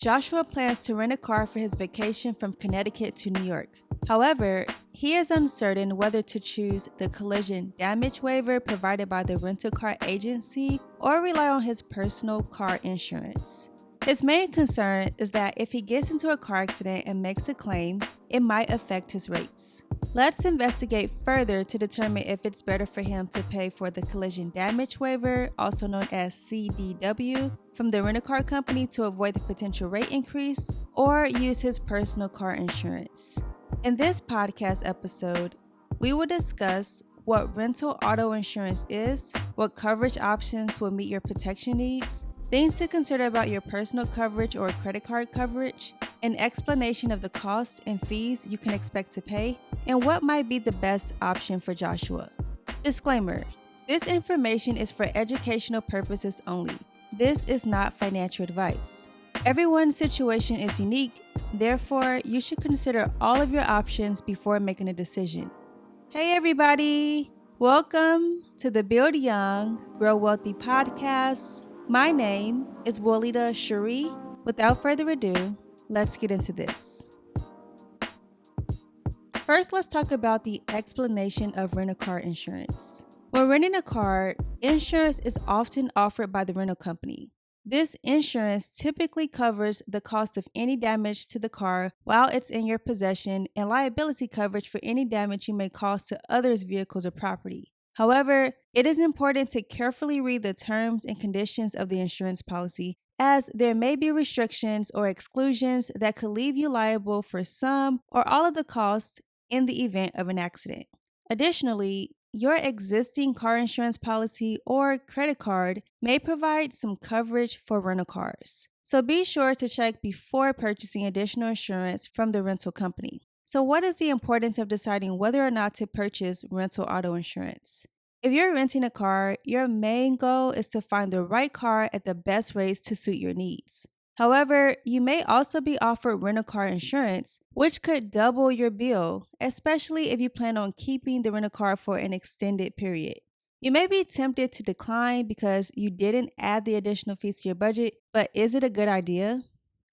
Joshua plans to rent a car for his vacation from Connecticut to New York. However, he is uncertain whether to choose the collision damage waiver provided by the rental car agency or rely on his personal car insurance. His main concern is that if he gets into a car accident and makes a claim, it might affect his rates. Let's investigate further to determine if it's better for him to pay for the collision damage waiver, also known as CDW, from the rental car company to avoid the potential rate increase, or use his personal car insurance. In this podcast episode, we will discuss what rental auto insurance is, what coverage options will meet your protection needs, things to consider about your personal coverage or credit card coverage, an explanation of the costs and fees you can expect to pay, and what might be the best option for Joshua. Disclaimer: this information is for educational purposes only. This is not financial advice. Everyone's situation is unique, therefore, you should consider all of your options before making a decision. Hey everybody! Welcome to the Build Young, Grow Wealthy podcast. My name is Walida Cherie. Without further ado, let's get into this. First, let's talk about the explanation of rental car insurance. When renting a car, insurance is often offered by the rental company. This insurance typically covers the cost of any damage to the car while it's in your possession and liability coverage for any damage you may cause to others' vehicles or property. However, it is important to carefully read the terms and conditions of the insurance policy, as there may be restrictions or exclusions that could leave you liable for some or all of the costs in the event of an accident. Additionally, your existing car insurance policy or credit card may provide some coverage for rental cars. So be sure to check before purchasing additional insurance from the rental company. So what is the importance of deciding whether or not to purchase rental auto insurance? If you're renting a car, your main goal is to find the right car at the best rates to suit your needs. However, you may also be offered rental car insurance, which could double your bill, especially if you plan on keeping the rental car for an extended period. You may be tempted to decline because you didn't add the additional fees to your budget, but is it a good idea?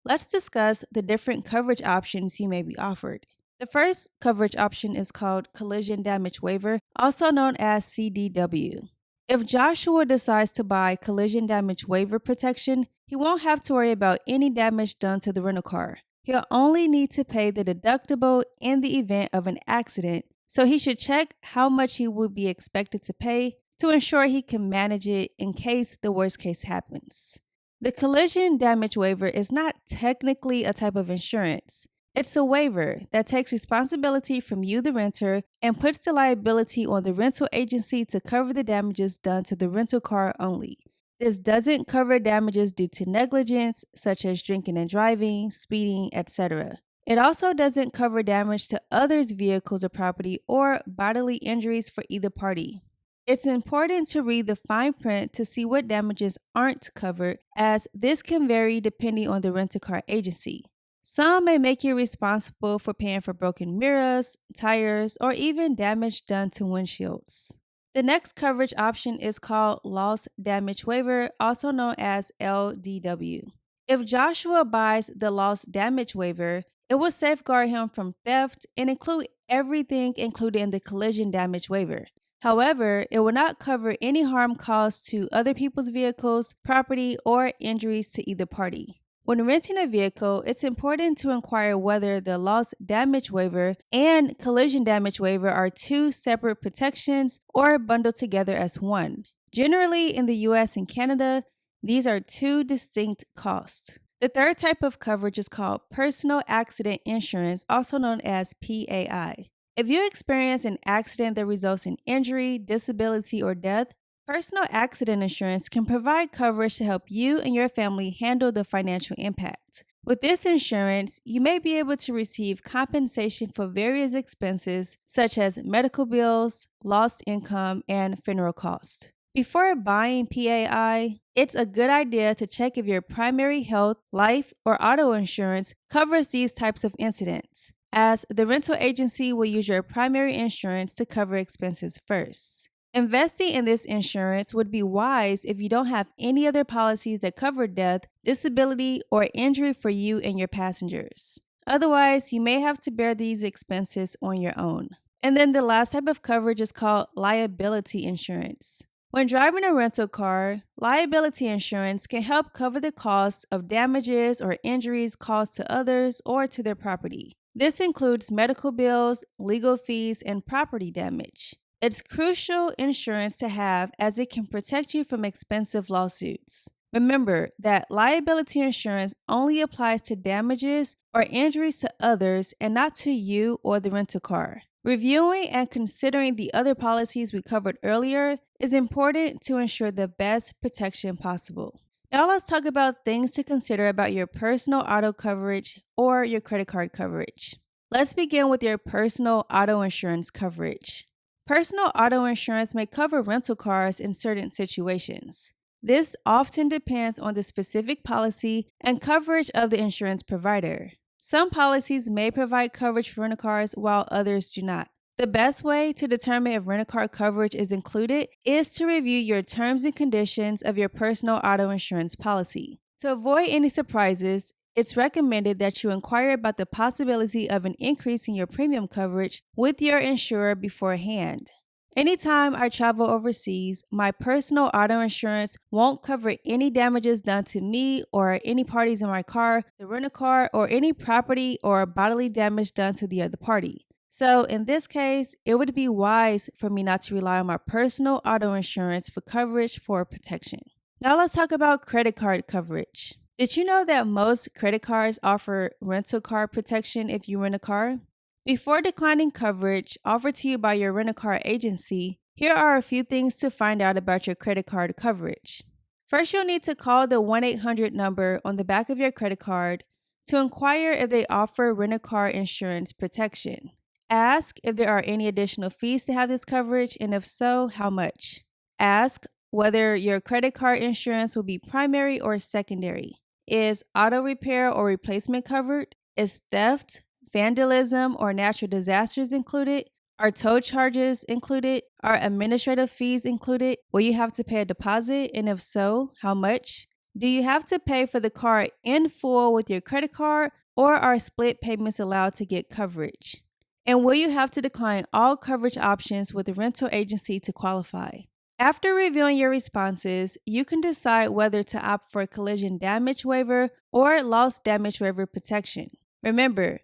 Let's discuss the different coverage options you may be offered. The first coverage option is called collision damage waiver, also known as CDW. If Joshua decides to buy collision damage waiver protection, he won't have to worry about any damage done to the rental car. He'll only need to pay the deductible in the event of an accident, so he should check how much he would be expected to pay to ensure he can manage it in case the worst case happens. The collision damage waiver is not technically a type of insurance. It's a waiver that takes responsibility from you, the renter, and puts the liability on the rental agency to cover the damages done to the rental car only. This doesn't cover damages due to negligence, such as drinking and driving, speeding, etc. It also doesn't cover damage to others' vehicles or property or bodily injuries for either party. It's important to read the fine print to see what damages aren't covered, as this can vary depending on the rental car agency. Some may make you responsible for paying for broken mirrors, tires, or even damage done to windshields. The next coverage option is called loss damage waiver, also known as LDW. If Joshua buys the loss damage waiver, it will safeguard him from theft and include everything included in the collision damage waiver. However, it will not cover any harm caused to other people's vehicles, property, or injuries to either party. When renting a vehicle, it's important to inquire whether the loss damage waiver and collision damage waiver are two separate protections or bundled together as one. Generally, in the US and Canada, these are two distinct costs. The third type of coverage is called personal accident insurance, also known as PAI. If you experience an accident that results in injury, disability, or death, personal accident insurance can provide coverage to help you and your family handle the financial impact. With this insurance, you may be able to receive compensation for various expenses such as medical bills, lost income, and funeral costs. Before buying PAI, it's a good idea to check if your primary health, life, or auto insurance covers these types of incidents, as the rental agency will use your primary insurance to cover expenses first. Investing in this insurance would be wise if you don't have any other policies that cover death, disability, or injury for you and your passengers. Otherwise, you may have to bear these expenses on your own. And then the last type of coverage is called liability insurance. When driving a rental car, liability insurance can help cover the costs of damages or injuries caused to others or to their property. This includes medical bills, legal fees, and property damage. It's crucial insurance to have as it can protect you from expensive lawsuits. Remember that liability insurance only applies to damages or injuries to others and not to you or the rental car. Reviewing and considering the other policies we covered earlier is important to ensure the best protection possible. Now let's talk about things to consider about your personal auto coverage or your credit card coverage. Let's begin with your personal auto insurance coverage. Personal auto insurance may cover rental cars in certain situations. This often depends on the specific policy and coverage of the insurance provider. Some policies may provide coverage for rental cars while others do not. The best way to determine if rental car coverage is included is to review your terms and conditions of your personal auto insurance policy. To avoid any surprises, it's recommended that you inquire about the possibility of an increase in your premium coverage with your insurer beforehand. Anytime I travel overseas, my personal auto insurance won't cover any damages done to me or any parties in my car, the rental car, or any property or bodily damage done to the other party. So in this case, it would be wise for me not to rely on my personal auto insurance for coverage for protection. Now let's talk about credit card coverage. Did you know that most credit cards offer rental car protection if you rent a car? Before declining coverage offered to you by your rental car agency, here are a few things to find out about your credit card coverage. First, you'll need to call the 1-800 number on the back of your credit card to inquire if they offer rental car insurance protection. Ask if there are any additional fees to have this coverage, and if so, how much. Ask whether your credit card insurance will be primary or secondary. Is auto repair or replacement covered? Is theft, vandalism, or natural disasters included? Are tow charges included? Are administrative fees included? Will you have to pay a deposit? And if so, how much? Do you have to pay for the car in full with your credit card, or are split payments allowed to get coverage? And will you have to decline all coverage options with the rental agency to qualify? After reviewing your responses, you can decide whether to opt for collision damage waiver or loss damage waiver protection. Remember,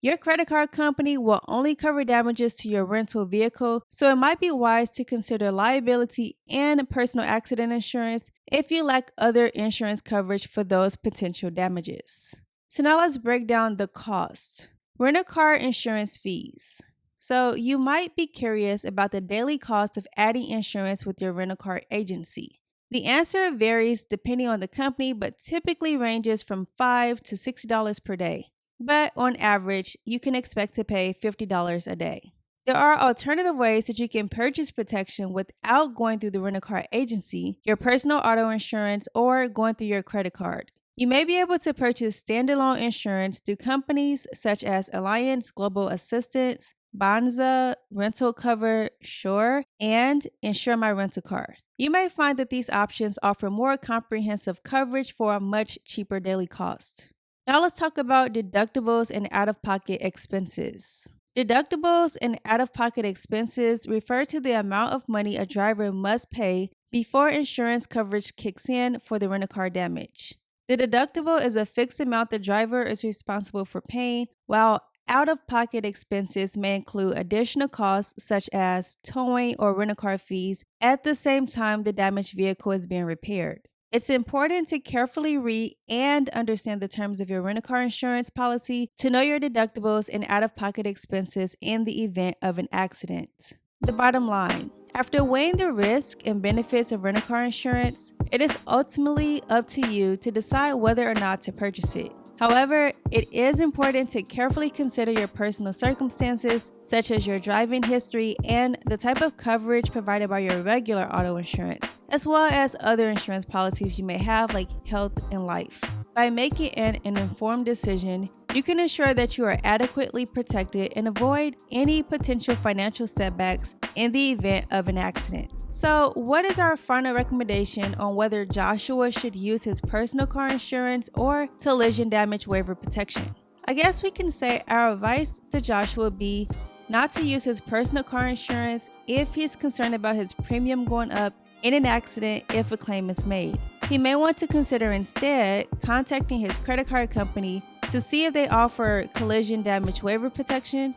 your credit card company will only cover damages to your rental vehicle, so it might be wise to consider liability and personal accident insurance if you lack other insurance coverage for those potential damages. So now let's break down the cost. Rental car insurance fees. So you might be curious about the daily cost of adding insurance with your rental car agency. The answer varies depending on the company, but typically ranges from $5 to $60 per day. But on average, you can expect to pay $50 a day. There are alternative ways that you can purchase protection without going through the rental car agency, your personal auto insurance, or going through your credit card. You may be able to purchase standalone insurance through companies such as Alliance Global Assistance, Bonza, Rental Cover, Shore, and Insure My Rental Car. You may find that these options offer more comprehensive coverage for a much cheaper daily cost. Now let's talk about deductibles and out-of-pocket expenses. Deductibles and out-of-pocket expenses refer to the amount of money a driver must pay before insurance coverage kicks in for the rental car damage. The deductible is a fixed amount the driver is responsible for paying, while out-of-pocket expenses may include additional costs such as towing or rental car fees at the same time the damaged vehicle is being repaired. It's important to carefully read and understand the terms of your rental car insurance policy to know your deductibles and out-of-pocket expenses in the event of an accident. The bottom line: after weighing the risk and benefits of rental car insurance, it is ultimately up to you to decide whether or not to purchase it. However, it is important to carefully consider your personal circumstances, such as your driving history and the type of coverage provided by your regular auto insurance, as well as other insurance policies you may have like health and life. By making an informed decision, You can ensure that you are adequately protected and avoid any potential financial setbacks in the event of an accident. So, what is our final recommendation on whether Joshua should use his personal car insurance or collision damage waiver protection? I guess we can say our advice to Joshua would be not to use his personal car insurance if he's concerned about his premium going up in an accident if a claim is made. He may want to consider instead contacting his credit card company to see if they offer collision damage waiver protection,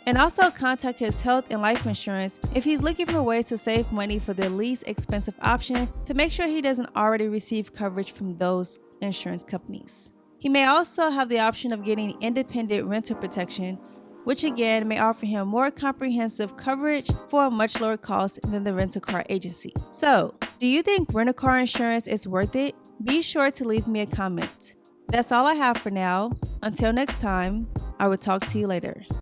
and also contact his health and life insurance if he's looking for ways to save money for the least expensive option to make sure he doesn't already receive coverage from those insurance companies. He may also have the option of getting independent rental protection, which again may offer him more comprehensive coverage for a much lower cost than the rental car agency. So, do you think rental car insurance is worth it? Be sure to leave me a comment. That's all I have for now. Until next time, I will talk to you later.